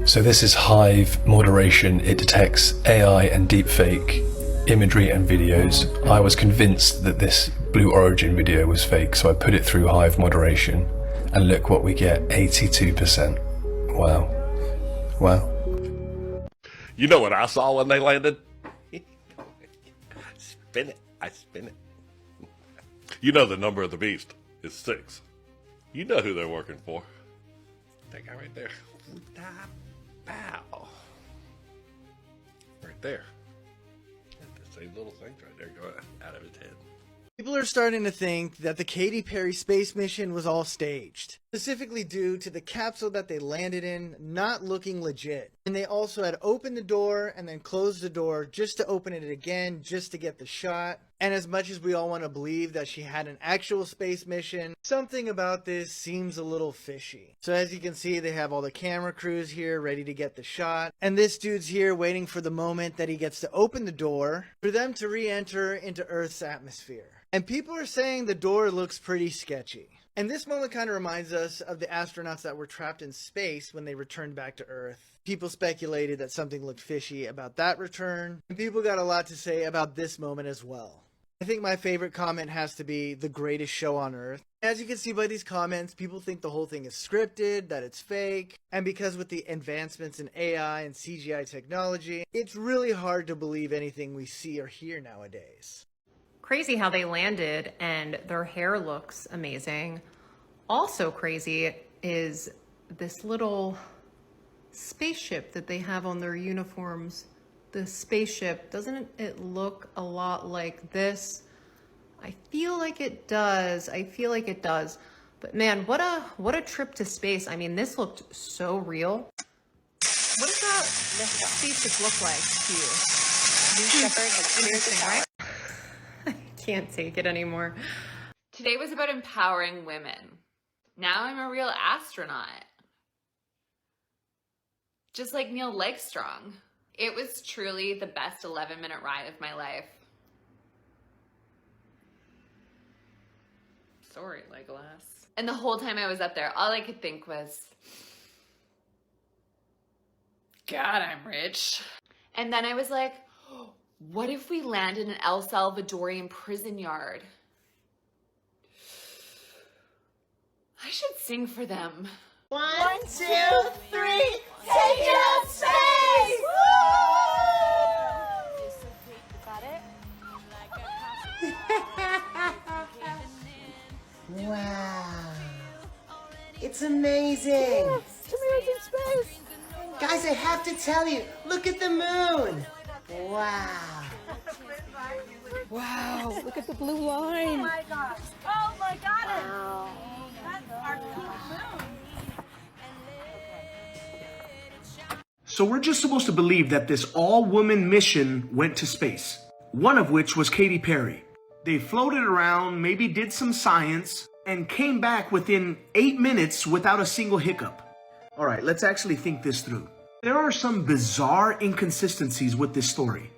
So this is Hive moderation. It detects AI and deepfake imagery and videos. I was convinced that this Blue Origin video was fake, so I put it through Hive moderation, and look what we get, 82%. Wow. Wow. You know what I saw when they landed? Spin it. I spin it. You know the number of the beast is 6. You know who they're working for. That guy right there. Bow. Right there. The same little things right there going out of his head. People are starting to think that the Katy Perry space mission was all staged, specifically due to the capsule that they landed in not looking legit. And they also had opened the door and then closed the door just to open it again, just to get the shot. And as much as we all want to believe that she had an actual space mission, something about this seems a little fishy. So as you can see, they have all the camera crews here ready to get the shot. And this dude's here waiting for the moment that he gets to open the door for them to re-enter into Earth's atmosphere. And people are saying the door looks pretty sketchy. And this moment kind of reminds us of the astronauts that were trapped in space when they returned back to Earth. People speculated that something looked fishy about that return, and people got a lot to say about this moment as well. I think my favorite comment has to be the greatest show on Earth. As you can see by these comments, people think the whole thing is scripted, that it's fake, and because with the advancements in AI and CGI technology, it's really hard to believe anything we see or hear nowadays. Crazy how they landed and their hair looks amazing. Also crazy is this little spaceship that they have on their uniforms. The spaceship, doesn't it look a lot like this? I feel like it does. But man, what a trip to space. I mean, this looked so real. What does that spaceship look like to you? Interesting, right? I can't take it anymore. Today was about empowering women. Now I'm a real astronaut. Just like Neil Legstrong. It was truly the best 11-minute ride of my life. Sorry, Legolas. And the whole time I was up there, all I could think was, God, I'm rich. And then I was like, what if we land in an El Salvadorian prison yard? I should sing for them. 1, 2, 3, take it out space! Woo! Wow. It's amazing. Yes, amazing space. Guys, I have to tell you, look at the moon. Wow. Wow, look at the blue line. Oh my gosh. Oh my God. Wow. That's our pink moon. So we're just supposed to believe that this all-woman mission went to space, one of which was Katy Perry. They floated around, maybe did some science, and came back within 8 minutes without a single hiccup. All right, let's actually think this through. There are some bizarre inconsistencies with this story.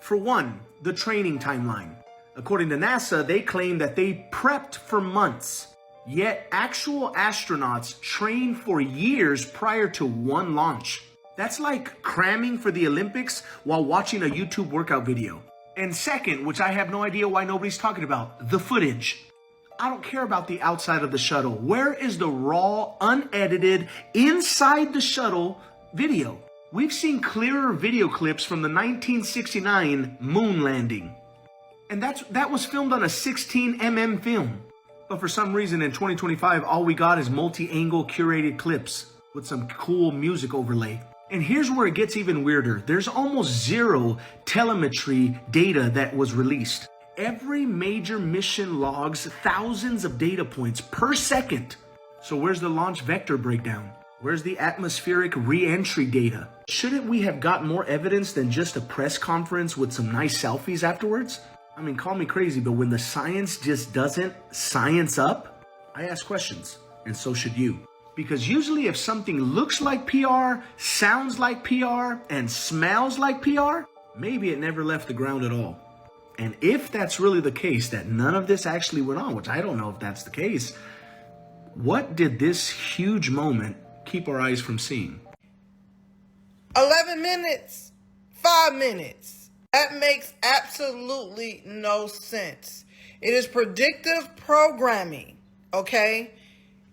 For one, the training timeline. According to NASA, they claim that they prepped for months, yet actual astronauts trained for years prior to one launch. That's like cramming for the Olympics while watching a YouTube workout video. And second, which I have no idea why nobody's talking about, the footage. I don't care about the outside of the shuttle. Where is the raw, unedited, inside the shuttle video? We've seen clearer video clips from the 1969 moon landing. And that was filmed on a 16mm film. But for some reason in 2025, all we got is multi-angle curated clips with some cool music overlay. And here's where it gets even weirder. There's almost zero telemetry data that was released. Every major mission logs thousands of data points per second. So where's the launch vector breakdown? Where's the atmospheric re-entry data? Shouldn't we have got more evidence than just a press conference with some nice selfies afterwards? I mean, call me crazy, but when the science just doesn't science up, I ask questions, and so should you. Because usually if something looks like PR, sounds like PR, and smells like PR, maybe it never left the ground at all. And if that's really the case, that none of this actually went on, which I don't know if that's the case, what did this huge moment keep our eyes from seeing? 11 minutes, 5 minutes. That makes absolutely no sense. It is predictive programming, okay?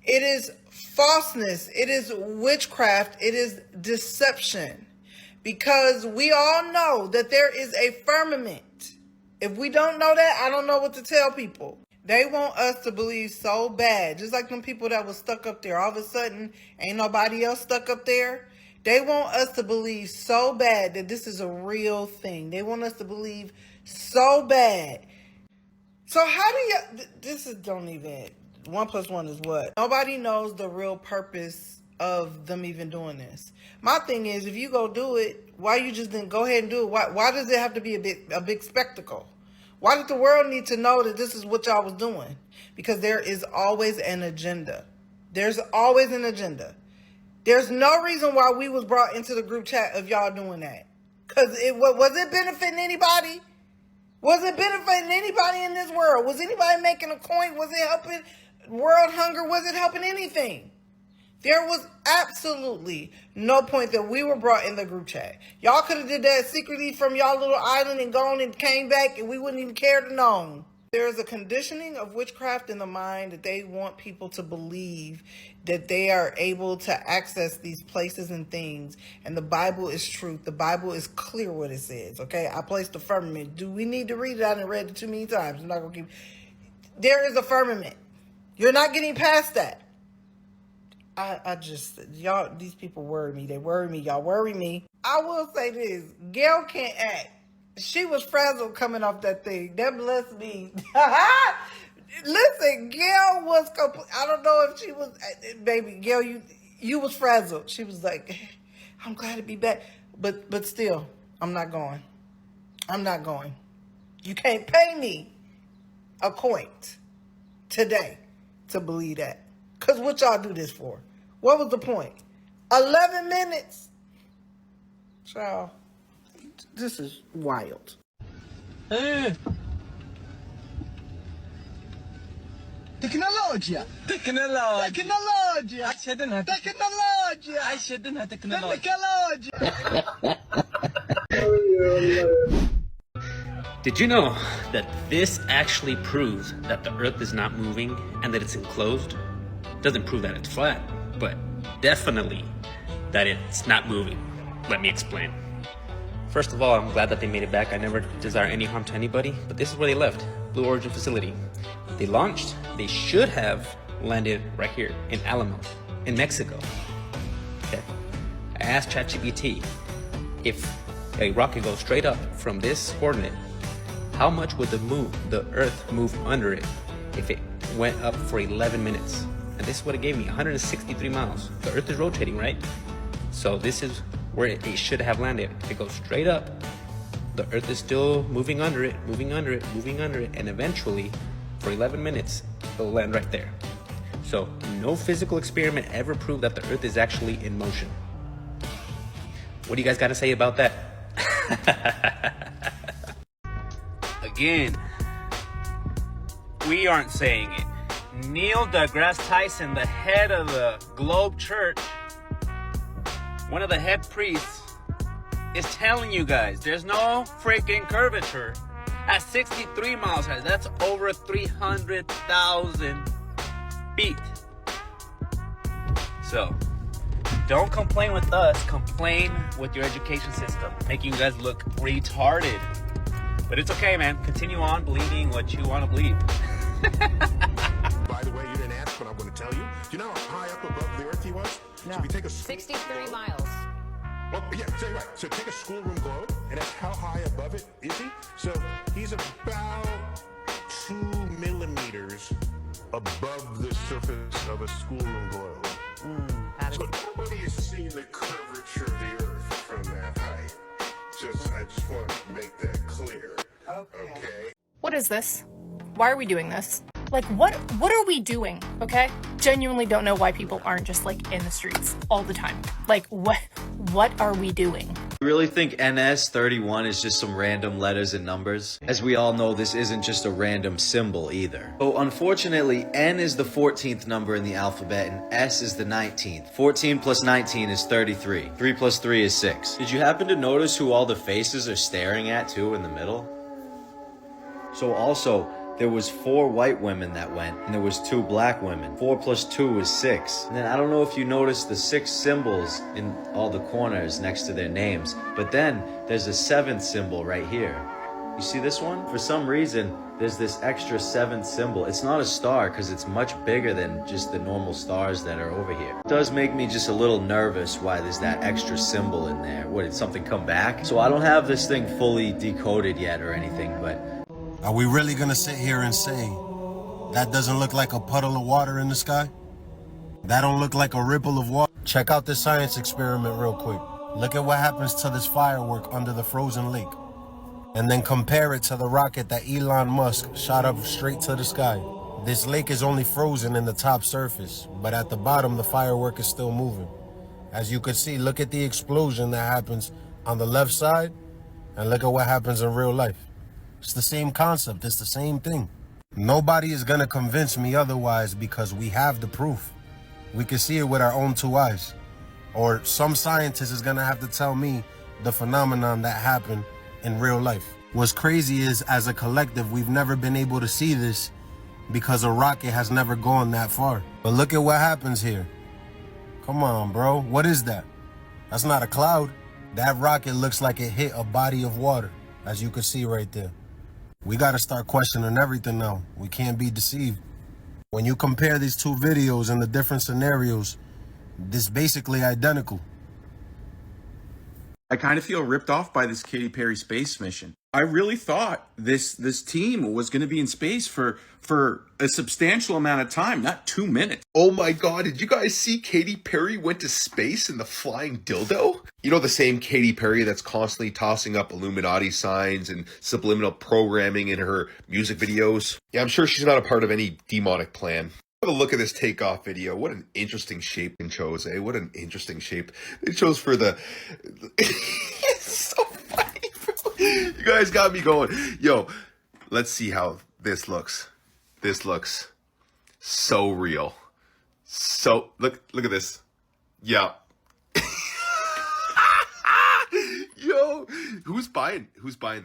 It is falseness. It is witchcraft. It is deception. Because we all know that there is a firmament. If we don't know that, I don't know what to tell people. They want us to believe so bad. Just like them people that was stuck up there. All of a sudden, ain't nobody else stuck up there. They want us to believe so bad that this is a real thing. They want us to believe so bad. So how do you... This is... Don't even... 1 + 1 is what? Nobody knows the real purpose of them even doing this. My thing is, if you go do it, why you just didn't go ahead and do it? Why does it have to be a big spectacle? Why did the world need to know that this is what y'all was doing? Because there is always an agenda. There's always an agenda. There's no reason why we was brought into the group chat of y'all doing that. Because was it benefiting anybody? Was it benefiting anybody in this world? Was anybody making a coin? Was it helping world hunger? Was it helping anything? There was absolutely no point that we were brought in the group chat. Y'all could have did that secretly from y'all little island and gone and came back and we wouldn't even care to know. There is a conditioning of witchcraft in the mind that they want people to believe that they are able to access these places and things. And the Bible is truth. The Bible is clear what it says, okay? I placed the firmament. Do we need to read it? I done read it too many times. I'm not going to keep... There is a firmament. You're not getting past that. I just, y'all, these people worry me. They worry me. Y'all worry me. I will say this. Gail can't act. She was frazzled coming off that thing. That blessed me. Listen, Gail was, I don't know if she was, baby, Gail, you was frazzled. She was like, I'm glad to be back. But still, I'm not going. I'm not going. You can't pay me a coin today to believe that. Because what y'all do this for? What was the point? 11 minutes? Child, this is wild. Teknologia! Teknologia! Teknologia! Teknologia! Teknologia! Did you know that this actually proves that the Earth is not moving and that it's enclosed? Doesn't prove that it's flat, but definitely that it's not moving. Let me explain. First of all, I'm glad that they made it back. I never desire any harm to anybody, but this is where they left, Blue Origin facility. They launched. They should have landed right here in Alamo, in Mexico. Okay. I asked ChatGPT, if a rocket goes straight up from this coordinate, how much would the Earth move under it if it went up for 11 minutes? And this is what it gave me, 163 miles. The Earth is rotating, right? So this is where it should have landed. If it goes straight up, the Earth is still moving under it, moving under it, moving under it, and eventually, for 11 minutes, it'll land right there. So no physical experiment ever proved that the Earth is actually in motion. What do you guys got to say about that? Again, we aren't saying it. Neil deGrasse Tyson, the head of the Globe Church, one of the head priests, is telling you guys there's no freaking curvature at 63 miles high. That's over 300,000 feet. So, don't complain with us, complain with your education system, making you guys look retarded. But it's okay, man. Continue on believing what you want to believe. By the way, you didn't ask, but I'm going to tell you. Do you know how high up above the Earth he was? No. So if you take a 63 miles. Well, yeah, so right. So take a schoolroom globe, and that's how high above it is he? So he's about 2 millimeters above the surface of a schoolroom globe. So nobody has seen the curvature of the Earth from that height. I just want to make that clear. Okay. What is this? Why are we doing this? Like, what are we doing, okay? Genuinely don't know why people aren't just, like, in the streets all the time. Like, what are we doing? I really think NS31 is just some random letters and numbers. As we all know, this isn't just a random symbol either. So unfortunately, N is the 14th number in the alphabet and S is the 19th. 14 plus 19 is 33. 3 plus 3 is 6. Did you happen to notice who all the faces are staring at too in the middle? So also, there was 4 white women that went, and there was 2 black women. 4 plus 2 is 6. And then I don't know if you noticed the 6 symbols in all the corners next to their names, but then there's a 7th symbol right here. You see this one? For some reason, there's this extra 7th symbol. It's not a star because it's much bigger than just the normal stars that are over here. It does make me just a little nervous why there's that extra symbol in there. What, did something come back? So I don't have this thing fully decoded yet or anything, but are we really gonna sit here and say that doesn't look like a puddle of water in the sky? That don't look like a ripple of water? Check out this science experiment real quick. Look at what happens to this firework under the frozen lake. And then compare it to the rocket that Elon Musk shot up straight to the sky. This lake is only frozen in the top surface, but at the bottom the firework is still moving. As you can see, look at the explosion that happens on the left side, and look at what happens in real life. It's the same concept, it's the same thing. Nobody is gonna convince me otherwise because we have the proof. We can see it with our own 2 eyes. Or some scientist is gonna have to tell me the phenomenon that happened in real life. What's crazy is, as a collective, we've never been able to see this because a rocket has never gone that far. But look at what happens here. Come on, bro, what is that? That's not a cloud. That rocket looks like it hit a body of water, as you can see right there. We gotta start questioning everything now. We can't be deceived. When you compare these 2 videos and the different scenarios, this basically identical. I kind of feel ripped off by this Katy Perry space mission. I really thought this team was going to be in space for a substantial amount of time, not 2 minutes. Oh my god, did you guys see Katy Perry went to space in the flying dildo? You know, the same Katy Perry that's constantly tossing up Illuminati signs and subliminal programming in her music videos? Yeah, I'm sure she's not a part of any demonic plan. Have a look at this takeoff video. What an interesting shape it chose, eh? What an interesting shape it chose for the... It's so funny, bro. You guys got me going. Yo, let's see how this looks. This looks so real. So, look at this. Yeah. Yo, who's buying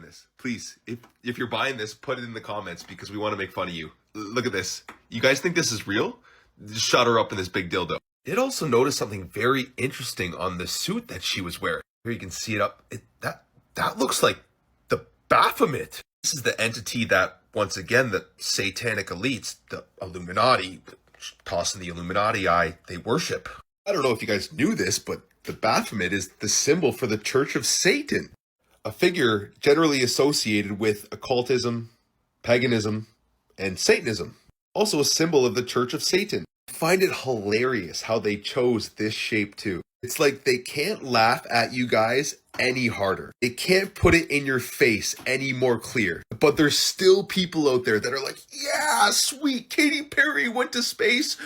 this? Please, if you're buying this, put it in the comments because we want to make fun of you. Look at this. You guys think this is real? Just shut her up in this big dildo. Did also notice something very interesting on the suit that she was wearing. Here you can see it up. That looks like the Baphomet. This is the entity that, once again, the satanic elites, the Illuminati, tossing the Illuminati eye, they worship. I don't know if you guys knew this, but the Baphomet is the symbol for the Church of Satan, a figure generally associated with occultism, paganism, and Satanism. Also a symbol of the Church of Satan. I find it hilarious how they chose this shape too. It's like they can't laugh at you guys any harder. They can't put it in your face any more clear. But there's still people out there that are like, yeah, sweet, Katy Perry went to space.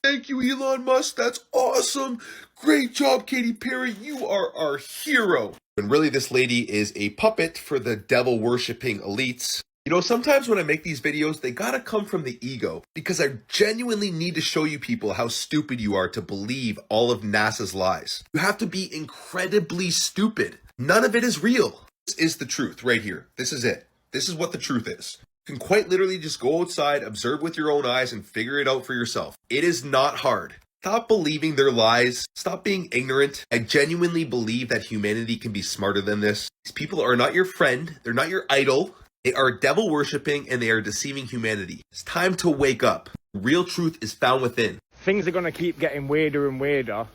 Thank you, Elon Musk. That's awesome. Great job, Katy Perry. You are our hero. And really, this lady is a puppet for the devil-worshipping elites. You know, sometimes when I make these videos, they gotta come from the ego, because I genuinely need to show you people how stupid you are to believe all of NASA's lies. You have to be incredibly stupid. None of it is real. This is the truth right here. This is it. This is what the truth is. You can quite literally just go outside, observe with your own eyes, and figure it out for yourself. It is not hard. Stop believing their lies. Stop being ignorant. I genuinely believe that humanity can be smarter than this. These people are not your friend. They're not your idol. They are devil worshipping and they are deceiving humanity. It's time to wake up. Real truth is found within. Things are going to keep getting weirder and weirder.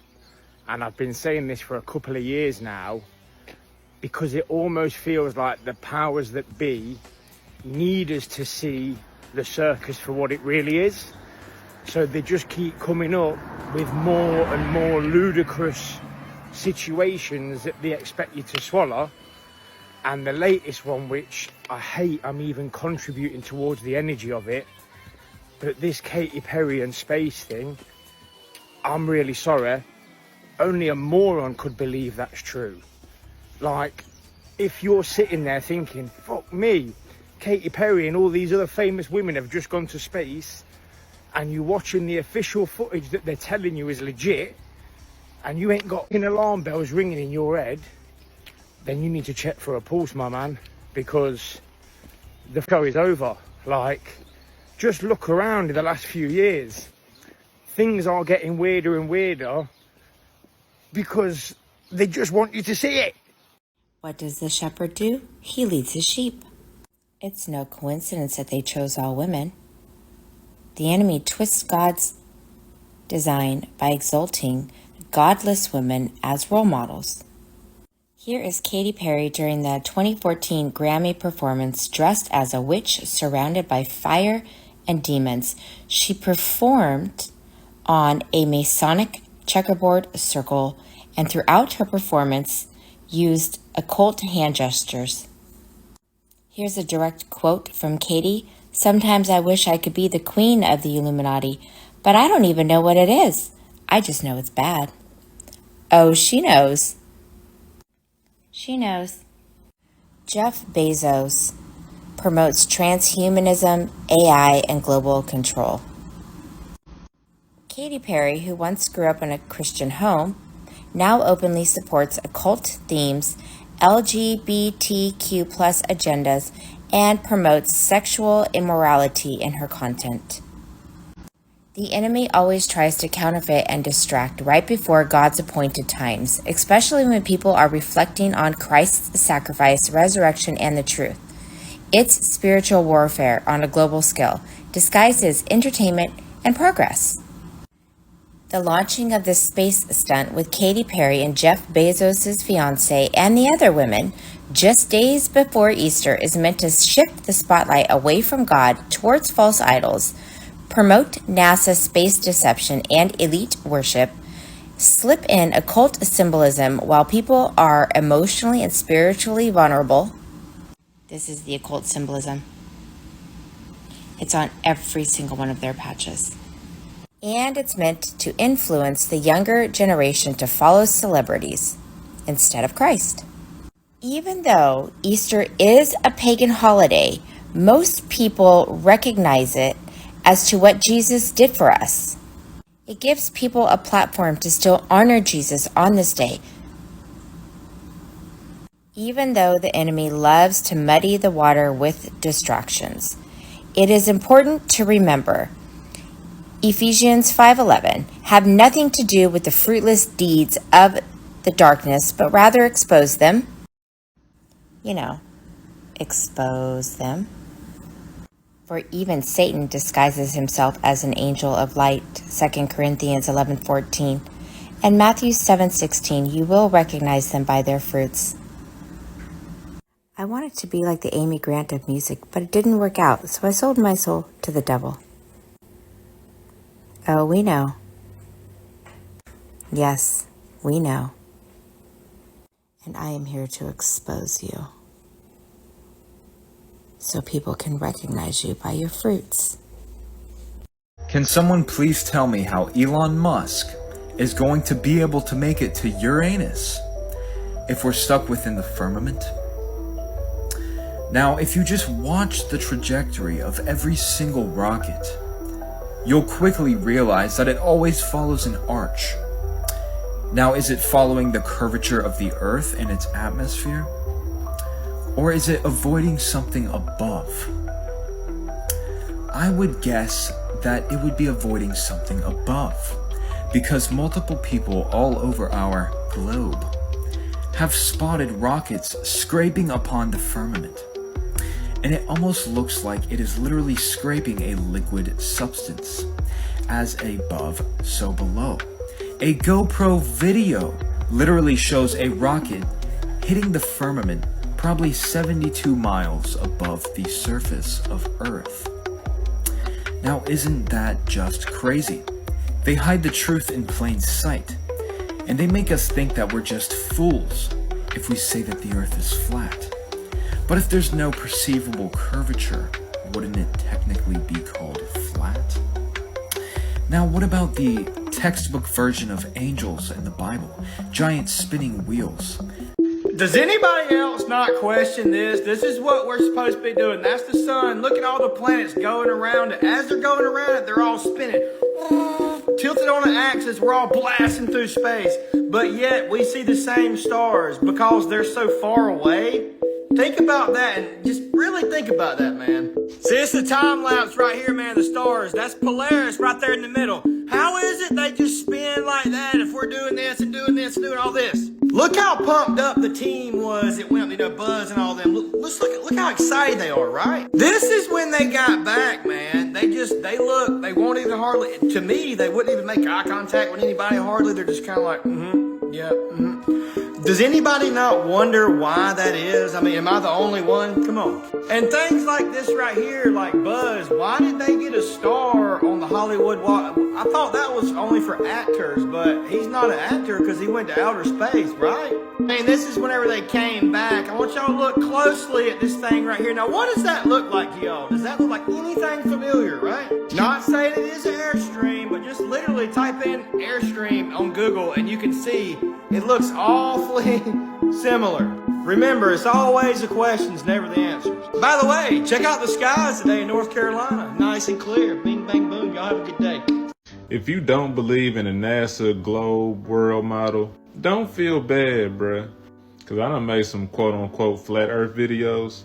And I've been saying this for a couple of years now, because it almost feels like the powers that be need us to see the circus for what it really is. So they just keep coming up with more and more ludicrous situations that they expect you to swallow. And the latest one, which I hate, I'm even contributing towards the energy of it, but this Katy Perry and space thing, I'm really sorry, only a moron could believe that's true. Like, if you're sitting there thinking, fuck me, Katy Perry and all these other famous women have just gone to space, and you're watching the official footage that they're telling you is legit, and you ain't got alarm bells ringing in your head, then you need to check for a pulse, my man, because the show is over. Like, just look around in the last few years. Things are getting weirder and weirder because they just want you to see it. What does the shepherd do? He leads his sheep. It's no coincidence that they chose all women. The enemy twists God's design by exalting godless women as role models. Here is Katy Perry during the 2014 Grammy performance dressed as a witch surrounded by fire and demons. She performed on a Masonic checkerboard circle and throughout her performance used occult hand gestures. Here's a direct quote from Katy. "Sometimes I wish I could be the queen of the Illuminati, but I don't even know what it is. I just know it's bad." Oh, she knows. She knows. Jeff Bezos promotes transhumanism, AI, and global control. Katy Perry, who once grew up in a Christian home, now openly supports occult themes, LGBTQ+ agendas, and promotes sexual immorality in her content. The enemy always tries to counterfeit and distract right before God's appointed times, especially when people are reflecting on Christ's sacrifice, resurrection, and the truth. It's spiritual warfare on a global scale, disguised as entertainment and progress. The launching of this space stunt with Katy Perry and Jeff Bezos' fiancé and the other women just days before Easter is meant to shift the spotlight away from God towards false idols, promote NASA space deception and elite worship, slip in occult symbolism while people are emotionally and spiritually vulnerable. This is the occult symbolism. It's on every single one of their patches. And it's meant to influence the younger generation to follow celebrities instead of Christ. Even though Easter is a pagan holiday, most people recognize it as to what Jesus did for us. It gives people a platform to still honor Jesus on this day. Even though the enemy loves to muddy the water with distractions, it is important to remember Ephesians 5:11 have nothing to do with the fruitless deeds of the darkness, but rather expose them. Expose them. For even Satan disguises himself as an angel of light, 2 Corinthians 11:14, and Matthew 7:16, you will recognize them by their fruits. I wanted to be like the Amy Grant of music, but it didn't work out, so I sold my soul to the devil. Oh, we know. Yes, we know. And I am here to expose you so people can recognize you by your fruits. Can someone please tell me how Elon Musk is going to be able to make it to Uranus if we're stuck within the firmament? Now, if you just watch the trajectory of every single rocket, you'll quickly realize that it always follows an arch. Now, is it following the curvature of the Earth and its atmosphere? Or is it avoiding something above? I would guess that it would be avoiding something above, because multiple people all over our globe have spotted rockets scraping upon the firmament. And it almost looks like it is literally scraping a liquid substance. As above, so below. A GoPro video literally shows a rocket hitting the firmament probably 72 miles above the surface of Earth. Now, isn't that just crazy? They hide the truth in plain sight, and they make us think that we're just fools if we say that the Earth is flat. But if there's no perceivable curvature, wouldn't it technically be called flat? Now, what about the textbook version of angels in the Bible? Giant spinning wheels. Does anybody else not question this? This is what we're supposed to be doing. That's the sun. Look at all the planets going around it. As they're going around it, they're all spinning. Tilted on an axis, we're all blasting through space. But yet, we see the same stars because they're so far away. Think about that and just really think about that, man. See, it's the time lapse right here, man, the stars. That's Polaris right there in the middle. How is it they just spin like that if we're doing this and doing this and doing all this? Look how pumped up the team was. It went, Buzz and all them. Look how excited they are, right? This is when they got back, man. They won't even hardly, to me, they wouldn't even make eye contact with anybody hardly. They're just kind of like, yeah, Does anybody not wonder why that is? I mean, am I the only one? Come on. And things like this right here, like Buzz, why did they get a star on the Hollywood Walk? I thought that was only for actors, but he's not an actor because he went to outer space, right? I mean, this is whenever they came back. I want y'all to look closely at this thing right here. Now, what does that look like to y'all? Does that look like anything familiar, right? Not saying it is an Airstream, but just literally type in Airstream on Google and you can see it looks awfully similar. Remember, it's always the questions, never the answers. By the way, check out the skies today in North Carolina. Nice and clear. Bing, bang, boom. Y'all have a good day. If you don't believe in a NASA globe world model, don't feel bad, bruh. Because I done made some quote-unquote flat earth videos.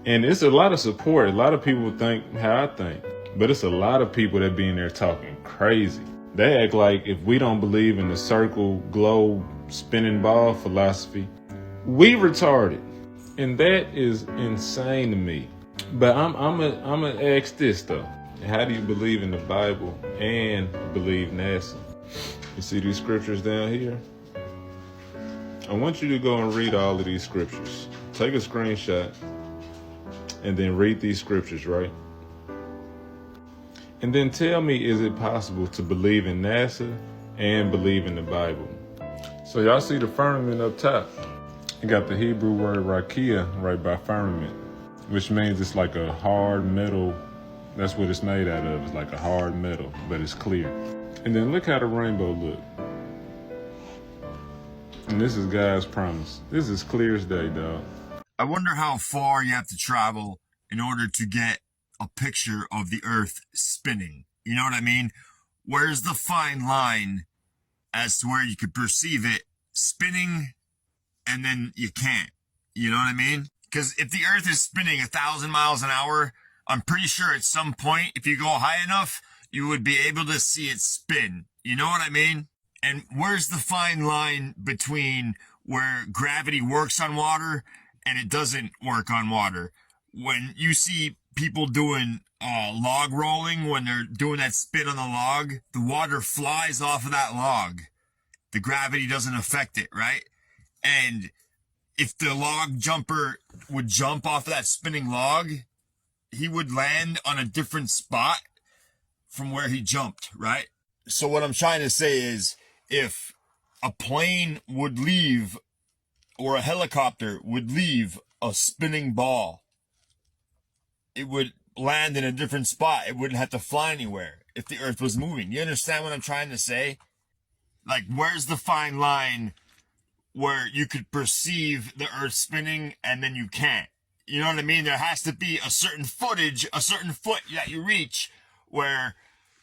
And it's a lot of support. A lot of people think how I think. But it's a lot of people that be in there talking crazy. They act like if we don't believe in the circle, globe, spinning ball philosophy, we retarded. And that is insane to me. But I'm gonna ask this though. How do you believe in the Bible and believe NASA? You see these scriptures down here? I want you to go and read all of these scriptures. Take a screenshot and then read these scriptures, right? And then tell me, is it possible to believe in NASA and believe in the Bible? So y'all see the firmament up top? You got the Hebrew word rakia right by firmament, which means it's like a hard metal. That's what it's made out of. It's like a hard metal, but it's clear. And then look how the rainbow look. And this is God's promise. This is clear as day, dog. I wonder how far you have to travel in order to get a picture of the earth spinning. You know what I mean? Where's the fine line as to where you could perceive it spinning and then you can't? You know what I mean? Because if the earth is spinning 1,000 miles an hour, I'm pretty sure at some point, if you go high enough, you would be able to see it spin. You know what I mean? And where's the fine line between where gravity works on water and it doesn't work on water? When you see people doing log rolling, when they're doing that spin on the log, the water flies off of that log. The gravity doesn't affect it, right? And if the log jumper would jump off of that spinning log, he would land on a different spot from where he jumped, right? So what I'm trying to say is, if a plane would leave or a helicopter would leave a spinning ball, it would land in a different spot. It wouldn't have to fly anywhere if the earth was moving. You understand what I'm trying to say? Like, where's the fine line where you could perceive the earth spinning and then you can't? You know what I mean? There has to be a certain footage, a certain foot that you reach where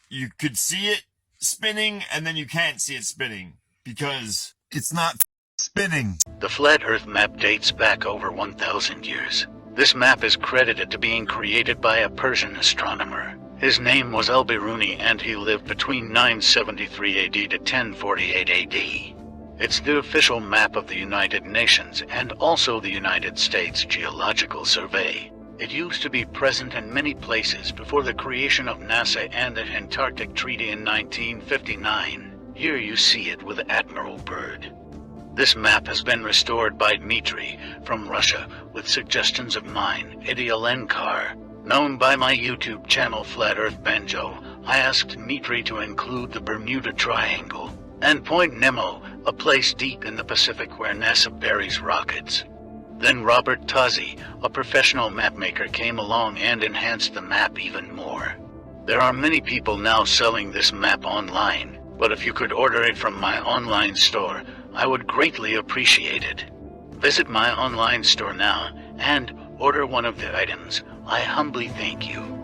you could see it spinning and then you can't see it spinning because it's not spinning. The flat earth map dates back over 1,000 years. This map is credited to being created by a Persian astronomer. His name was Al-Biruni and he lived between 973 AD to 1048 AD. It's the official map of the United Nations and also the United States Geological Survey. It used to be present in many places before the creation of NASA and the Antarctic Treaty in 1959. Here you see it with Admiral Byrd. This map has been restored by Dmitry from Russia with suggestions of mine, Eddie Alenkar. Known by my YouTube channel Flat Earth Banjo, I asked Dmitry to include the Bermuda Triangle and Point Nemo, a place deep in the Pacific where NASA buries rockets. Then Robert Tozzi, a professional mapmaker, came along and enhanced the map even more. There are many people now selling this map online, but if you could order it from my online store, I would greatly appreciate it. Visit my online store now and order one of the items. I humbly thank you.